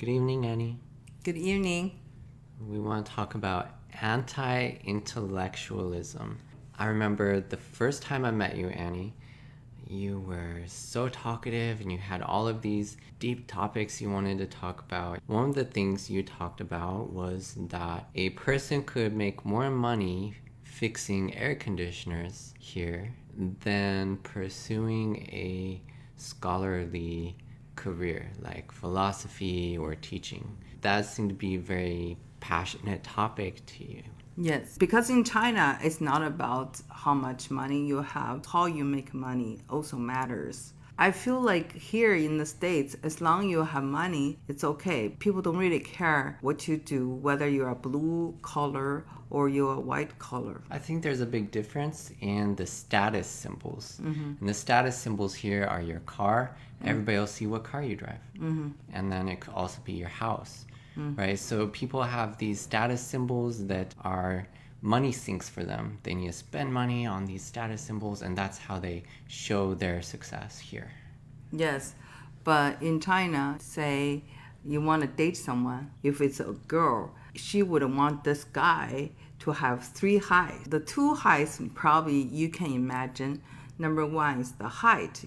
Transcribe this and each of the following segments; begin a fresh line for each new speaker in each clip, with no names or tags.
Good evening, Annie.
Good evening.
We want to talk about anti-intellectualism. I remember the first time I met you, Annie, you were so talkative and you had all of these deep topics you wanted to talk about. One of the things you talked about was that a person could make more money fixing air conditioners here than pursuing a scholarly career like philosophy or teaching. That seemed to be a very passionate topic to you.
Yes, because in China, it's not about how much money you have. How you make money also matters. I feel like here in the States, as long as you have money, it's okay. People don't really care what you do, whether you're a blue collar or you're a white collar.
I think there's a big difference in the status symbols. And the status symbols here are your car. Everybody will see what car you drive. And then it could also be your house. Right? So people have these status symbols that are money sinks for them. They need to spend money on these status symbols, and that's how they show their success here.
Yes, but in China, say you want to date someone, if it's a girl, she would want this guy to have 3 highs. The 2 highs probably you can imagine. Number 1 is the height,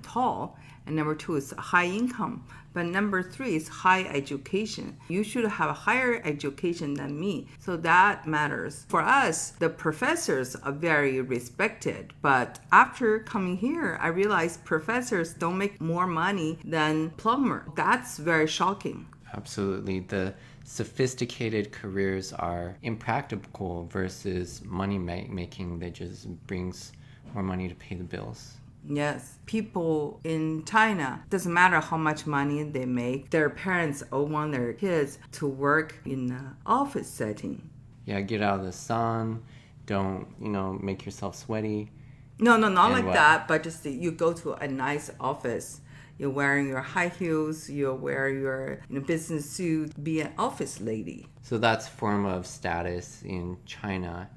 tall, and number 2 is high income. But number 3 is high education. You should have a higher education than me. So that matters. For us, the professors are very respected. But after coming here, I realized professors don't make more money than plumber. That's very shocking.
Absolutely. The sophisticated careers are impractical versus money making that just brings more money to pay the bills.
Yes, people in China, doesn't matter how much money they make, their parents all want their kids to work in an office setting.
Yeah, get out of the sun, don't, make yourself sweaty.
No, not like
what?
that, but just you go to a nice office. You're wearing your high heels, you wear your business suit, be an office lady.
So that's form of status in China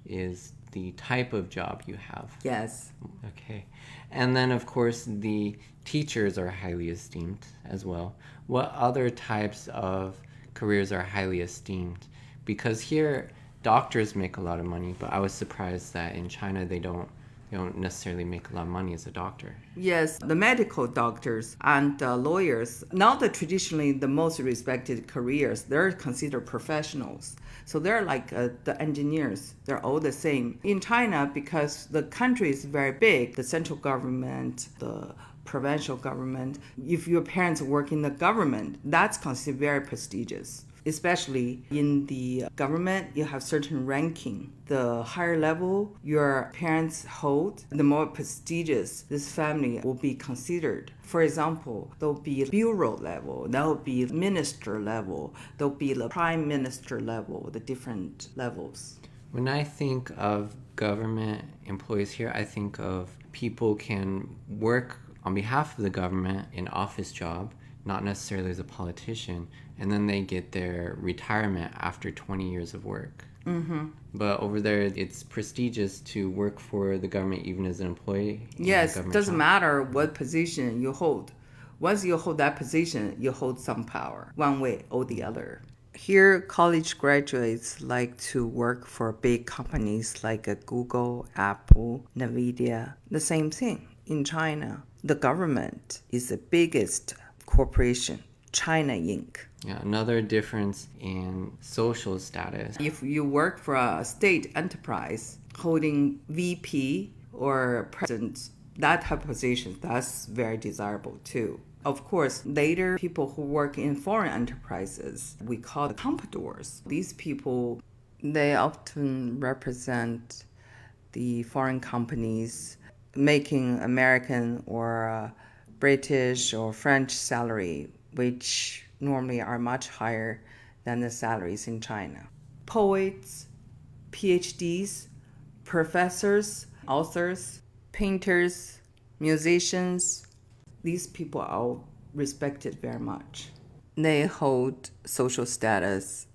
is the type of job you have.
Yes.
Okay. And then, of course, the teachers are highly esteemed as well. What other types of careers are highly esteemed? Because here, doctors make a lot of money, but I was surprised that in China they don't necessarily make a lot of money as a doctor.
Yes, the medical doctors and lawyers, now traditionally the most respected careers, they're considered professionals. So they're like the engineers. They're all the same. In China, because the country is very big, the central government, the provincial government, if your parents work in the government, that's considered very prestigious. Especially in the government, you have certain ranking. The higher level your parents hold, the more prestigious this family will be considered. For example, there'll be bureau level, there'll be minister level, there'll be the prime minister level, the different levels.
When I think of government employees here, I think of people can work on behalf of the government in office job, not necessarily as a politician, and then they get their retirement after 20 years of work. But over there, it's prestigious to work for the government even as an employee.
Yes, it doesn't matter what position you hold. Once you hold that position, you hold some power, one way or the other. Here, college graduates like to work for big companies like Google, Apple, Nvidia. The same thing in China. The government is the biggest corporation, China Inc.
Yeah, another difference in social status.
If you work for a state enterprise holding VP or president, that type of position, that's very desirable too. Of course, later, people who work in foreign enterprises, we call the compradors. These people, they often represent the foreign companies making American or British or French salary, which normally are much higher than the salaries in China. Poets, PhDs, professors, authors, painters, musicians, these people are all respected very much. They hold social status,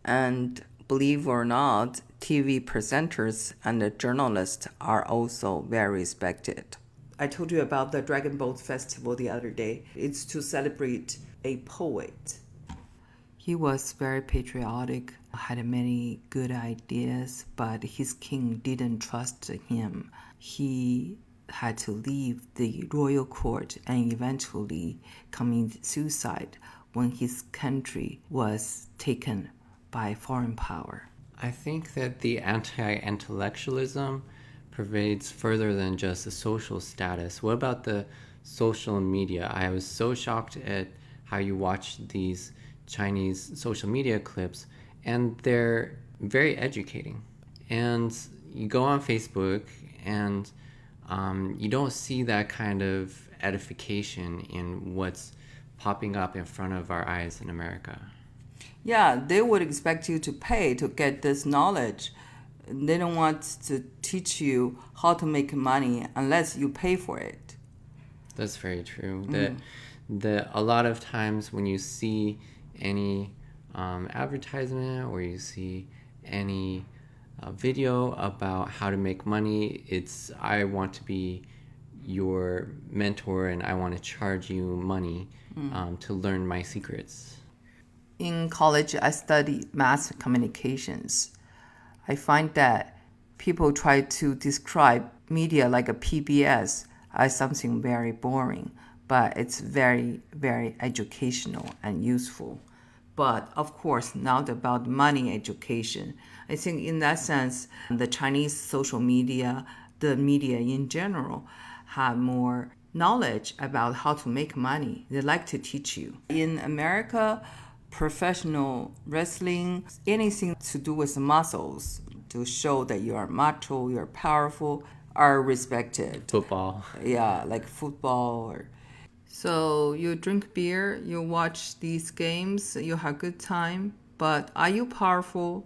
and believe or not, TV presenters and journalists are also very respected. I told you about the Dragon Boat Festival the other day. It's to celebrate a poet. He was very patriotic, had many good ideas, but his king didn't trust him. He had to leave the royal court and eventually commit suicide when his country was taken by foreign power.
I think that the anti-intellectualism pervades further than just the social status. What about the social media? I was so shocked at how you watch these Chinese social media clips, and they're very educating. And you go on Facebook, and you don't see that kind of edification in what's popping up in front of our eyes in America.
Yeah, they would expect you to pay to get this knowledge. They don't want to teach you how to make money unless you pay for it.
That's very true. A lot of times when you see any advertisement or you see any video about how to make money, it's I want to be your mentor and I want to charge you money to learn my secrets.
In college, I studied mass communications. I find that people try to describe media like a PBS as something very boring, but it's very, very educational and useful. But of course, not about money education. I think in that sense, the Chinese social media, the media in general, have more knowledge about how to make money. They like to teach you. In America, professional wrestling, anything to do with muscles to show that you are macho, you're powerful, are respected.
Football.
Yeah, like football. So you drink beer, you watch these games, you have good time, but are you powerful?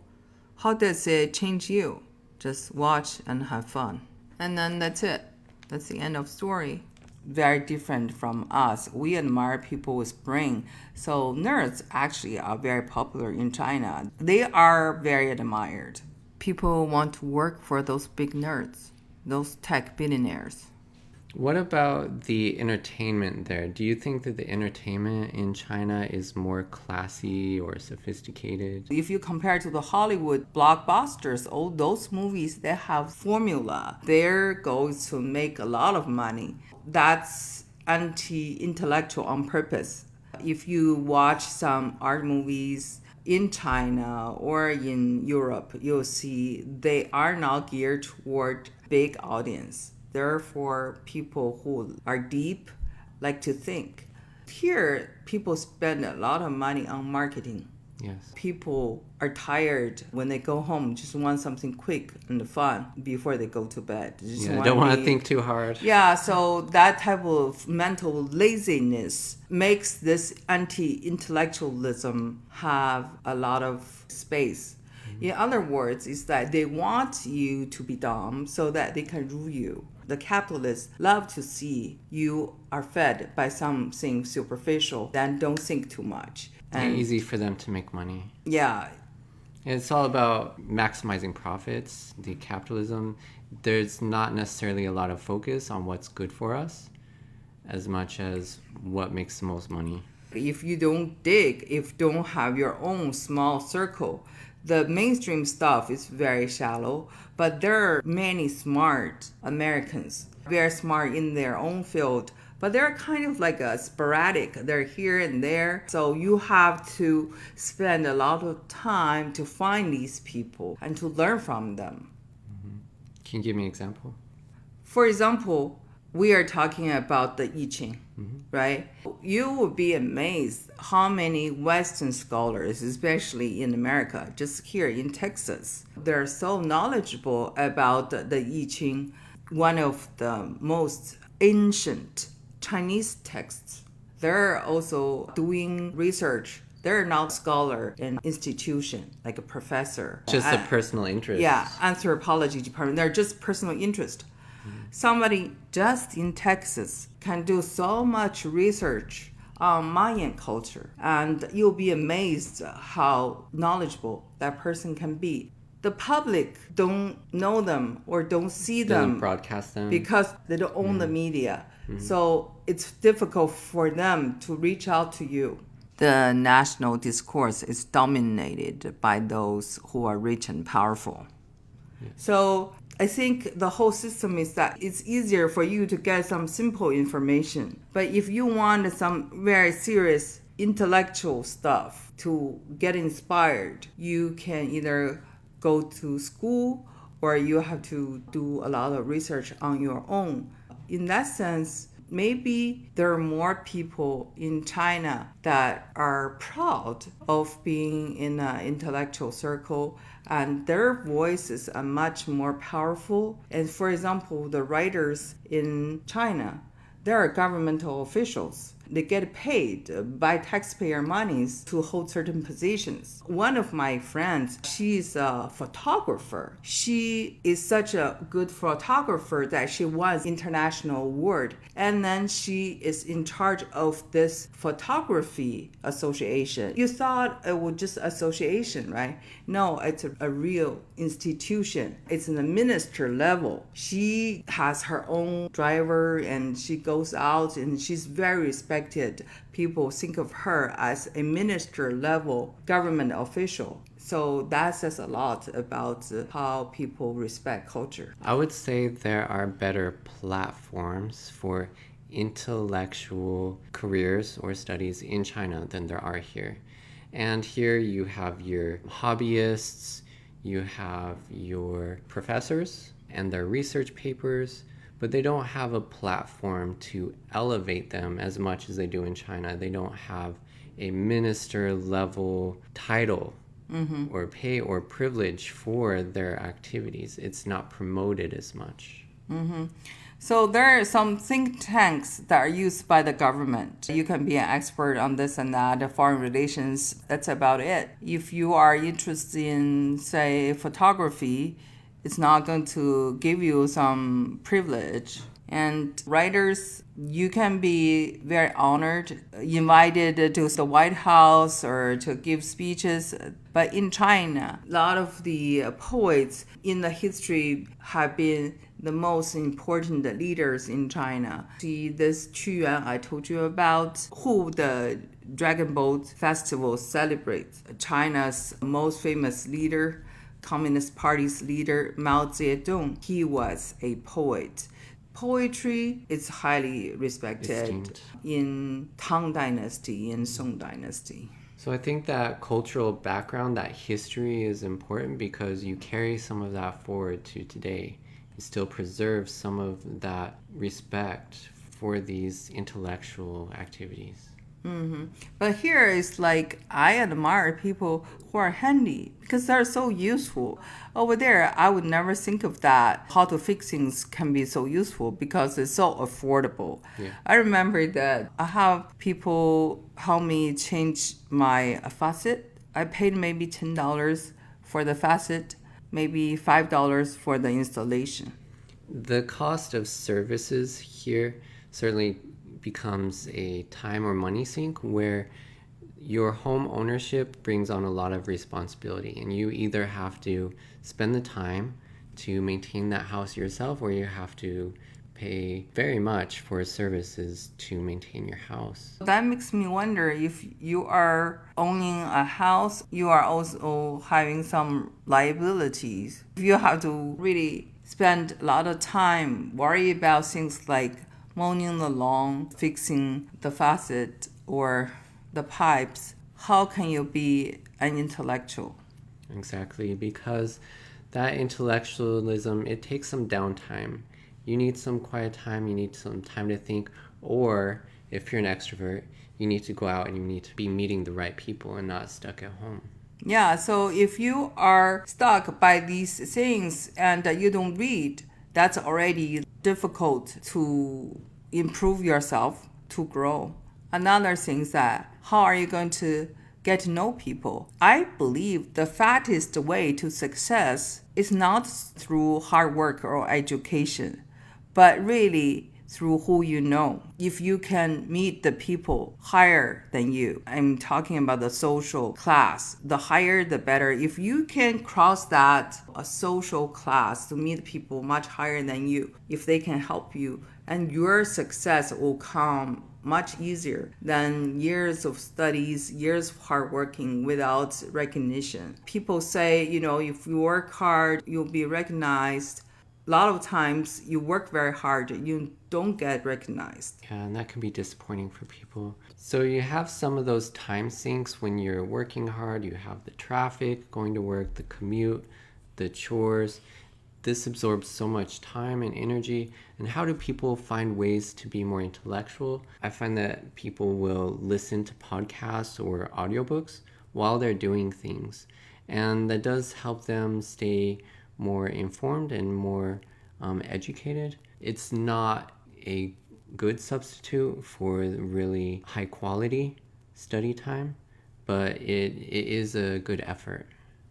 How does it change you? Just watch and have fun. And then that's it. That's the end of story. Very different from us. We admire people with brain. So nerds actually are very popular in China. They are very admired. People want to work for those big nerds, those tech billionaires.
What about the entertainment there? Do you think that the entertainment in China is more classy or sophisticated?
If you compare to the Hollywood blockbusters, all those movies, they have formula. Their goal is to make a lot of money. That's anti-intellectual on purpose. If you watch some art movies in China or in Europe, you'll see they are not geared toward big audience. They're for people who are deep, like to think. Here, people spend a lot of money on marketing.
Yes.
People are tired when they go home, just want something quick and fun before they go to bed.
Don't want to think too hard.
Yeah, so that type of mental laziness makes this anti-intellectualism have a lot of space. In other words, is that they want you to be dumb so that they can rule you. The capitalists love to see you are fed by something superficial, then don't think too much.
And easy for them to make money.
Yeah.
It's all about maximizing profits, the capitalism. There's not necessarily a lot of focus on what's good for us as much as what makes the most money.
If you don't dig, if you don't have your own small circle, the mainstream stuff is very shallow, but there are many smart Americans, very smart in their own field, but they're kind of like a sporadic. They're here and there. So you have to spend a lot of time to find these people and to learn from them.
Mm-hmm. Can you give me an example?
For example, we are talking about the I Ching, right? You will be amazed how many Western scholars, especially in America, just here in Texas, they're so knowledgeable about the I Ching, one of the most ancient Chinese texts. They're also doing research. They're not scholar in institution, like a professor.
Just a personal interest.
Yeah, anthropology department. They're just personal interest. Somebody just in Texas can do so much research on Mayan culture, and you'll be amazed how knowledgeable that person can be. The public don't know them or don't see them.
Doesn't broadcast them.
Because they don't own the media. So it's difficult for them to reach out to you. the national discourse is dominated by those who are rich and powerful. Yeah. So I think the whole system is that it's easier for you to get some simple information. But if you want some very serious intellectual stuff to get inspired, you can either go to school or you have to do a lot of research on your own. In that sense, maybe there are more people in China that are proud of being in an intellectual circle, and their voices are much more powerful. And for example, the writers in China, they are governmental officials. They get paid by taxpayer monies to hold certain positions. One of my friends, she's a photographer. She is such a good photographer that she won international award. And then she is in charge of this photography association. You thought it was just association, right? No, it's a real institution. It's in the minister level. She has her own driver and she goes out and she's very respected. People think of her as a minister level government official. So that says a lot about how people respect culture.
I would say there are better platforms for intellectual careers or studies in China than there are here. And here you have your hobbyists, you have your professors and their research papers, but they don't have a platform to elevate them as much as they do in China. They don't have a minister level title or pay or privilege for their activities. It's not promoted as much.
So there are some think tanks that are used by the government. You can be an expert on this and that, foreign relations, that's about it. If you are interested in, say, photography, it's not going to give you some privilege. And writers, you can be very honored, invited to the White House or to give speeches. But in China, a lot of the poets in the history have been the most important leaders in China. See this Qu Yuan I told you about, who the Dragon Boat Festival celebrates. China's most famous leader, Communist Party's leader, Mao Zedong, he was a poet. Poetry is highly respected in Tang Dynasty and Song Dynasty.
So I think that cultural background, that history is important because you carry some of that forward to today. You still preserve some of that respect for these intellectual activities.
But here it's like I admire people who are handy because they're so useful. Over there, I would never think of that. How to fix things can be so useful because it's so affordable.
Yeah.
I remember that I have people help me change my faucet. I paid maybe $10 for the faucet, maybe $5 for the installation.
The cost of services here certainly becomes a time or money sink where your home ownership brings on a lot of responsibility, and you either have to spend the time to maintain that house yourself or you have to pay very much for services to maintain your house.
That makes me wonder, if you are owning a house, you are also having some liabilities. If you have to really spend a lot of time worry about things like mowing the lawn, fixing the faucet or the pipes, how can you be an intellectual?
Exactly, because that intellectualism, it takes some downtime. You need some quiet time, you need some time to think, or if you're an extrovert, you need to go out and you need to be meeting the right people and not stuck at home.
Yeah, so if you are stuck by these things and you don't read, that's already difficult to improve yourself, to grow. Another thing is that how are you going to get to know people? I believe the fastest way to success is not through hard work or education, but really through who you know. If you can meet the people higher than you, I'm talking about the social class, the higher the better. If you can cross that a social class to meet people much higher than you, if they can help you, and your success will come much easier than years of studies, years of hard working without recognition. People say, if you work hard, you'll be recognized. A lot of times you work very hard, you don't get recognized.
Yeah, and that can be disappointing for people. So you have some of those time sinks when you're working hard. You have the traffic, going to work, the commute, the chores. This absorbs so much time and energy. And how do people find ways to be more intellectual? I find that people will listen to podcasts or audiobooks while they're doing things. And that does help them stay more informed and more educated. It's not a good substitute for really high quality study time, but it is a good effort,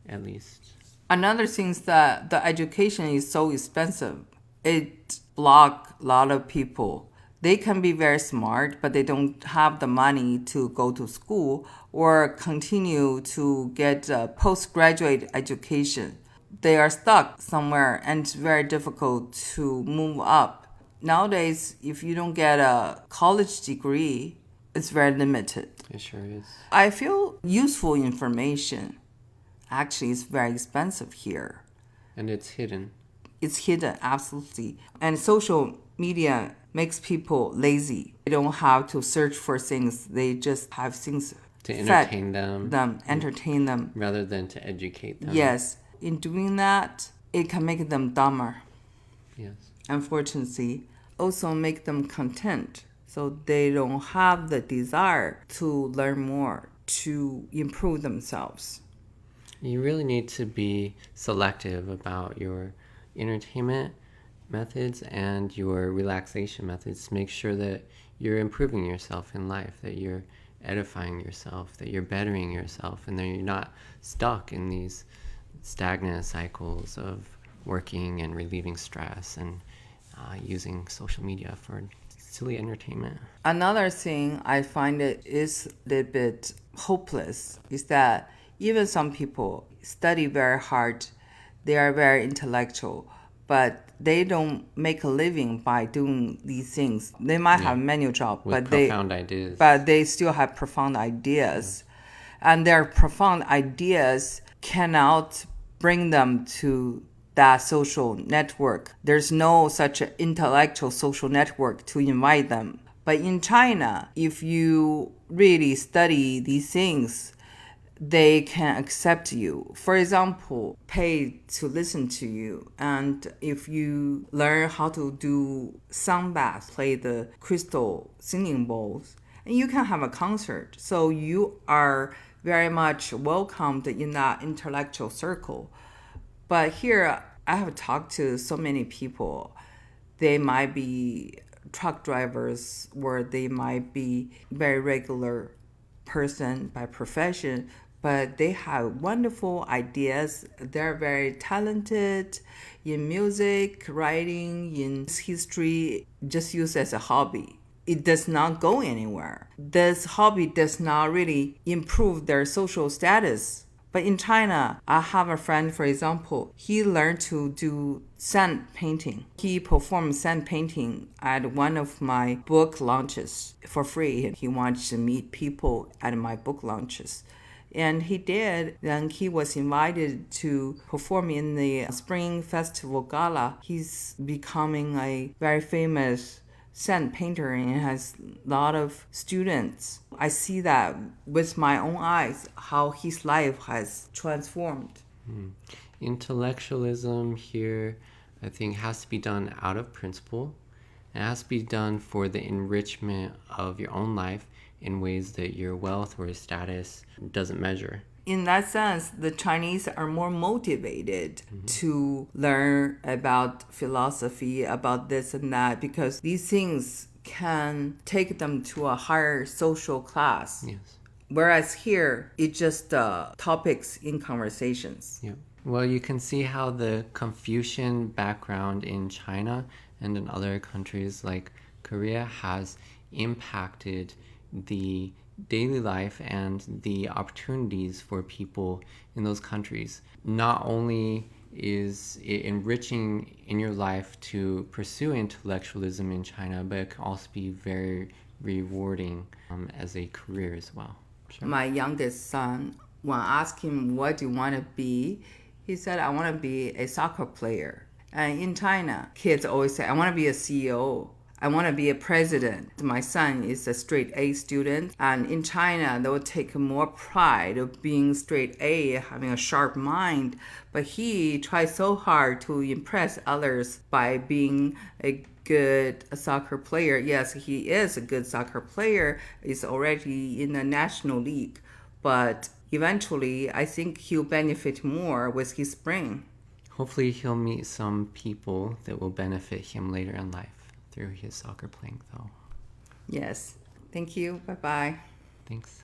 at least.
Another thing is that the education is so expensive. It blocks a lot of people. They can be very smart, but they don't have the money to go to school or continue to get a postgraduate education. They are stuck somewhere and it's very difficult to move up. Nowadays, if you don't get a college degree, it's very limited.
It sure is.
I feel useful information actually is very expensive here.
And it's hidden.
It's hidden, absolutely. And social media makes people lazy. They don't have to search for things. They just have things
to entertain
entertain them.
Rather than to educate them.
Yes. In doing that, it can make them dumber.
Yes.
Unfortunately, also make them content. So they don't have the desire to learn more, to improve themselves.
You really need to be selective about your entertainment methods and your relaxation methods. Make sure that you're improving yourself in life, that you're edifying yourself, that you're bettering yourself, and that you're not stuck in these stagnant cycles of working and relieving stress and using social media for silly entertainment.
Another thing I find it is a little bit hopeless is that even some people study very hard, they are very intellectual, but they don't make a living by doing these things. They might have a manual job, but they still have profound ideas. Yeah. And their profound ideas cannot bring them to that social network. There's no such intellectual social network to invite them. But in China, if you really study these things, they can accept you. For example, pay to listen to you. And if you learn how to do sound bass, play the crystal singing bowls, and you can have a concert. So you are very much welcomed in that intellectual circle. But here, I have talked to so many people. They might be truck drivers, or they might be very regular person by profession, but they have wonderful ideas. They're very talented in music, writing, in history, just used as a hobby. It does not go anywhere. This hobby does not really improve their social status. But in China, I have a friend, for example, he learned to do sand painting. He performed sand painting at one of my book launches for free. He wanted to meet people at my book launches. And he did. Then he was invited to perform in the Spring Festival Gala. He's becoming a very famous sand painter and has a lot of students. I see that with my own eyes, how his life has transformed.
Intellectualism here, I think, has to be done out of principle. It has to be done for the enrichment of your own life in ways that your wealth or status doesn't measure.
In that sense, the Chinese are more motivated to learn about philosophy, about this and that, because these things can take them to a higher social class.
Yes.
Whereas here, it's just topics in conversations.
Yeah. Well, you can see how the Confucian background in China and in other countries like Korea has impacted the daily life and the opportunities for people in those countries. Not only is it enriching in your life to pursue intellectualism in China, but it can also be very rewarding as a career as well. Sure.
My youngest son, when I asked him, what do you want to be? He said, I want to be a soccer player. And in China, kids always say, I want to be a CEO. I want to be a president. My son is a straight A student. And in China, they will take more pride of being straight A, having a sharp mind. But he tries so hard to impress others by being a good soccer player. Yes, he is a good soccer player. He's already in the national league. But eventually, I think he'll benefit more with his brain.
Hopefully he'll meet some people that will benefit him later in life through his soccer playing, though.
Yes. Thank you. Bye-bye.
Thanks.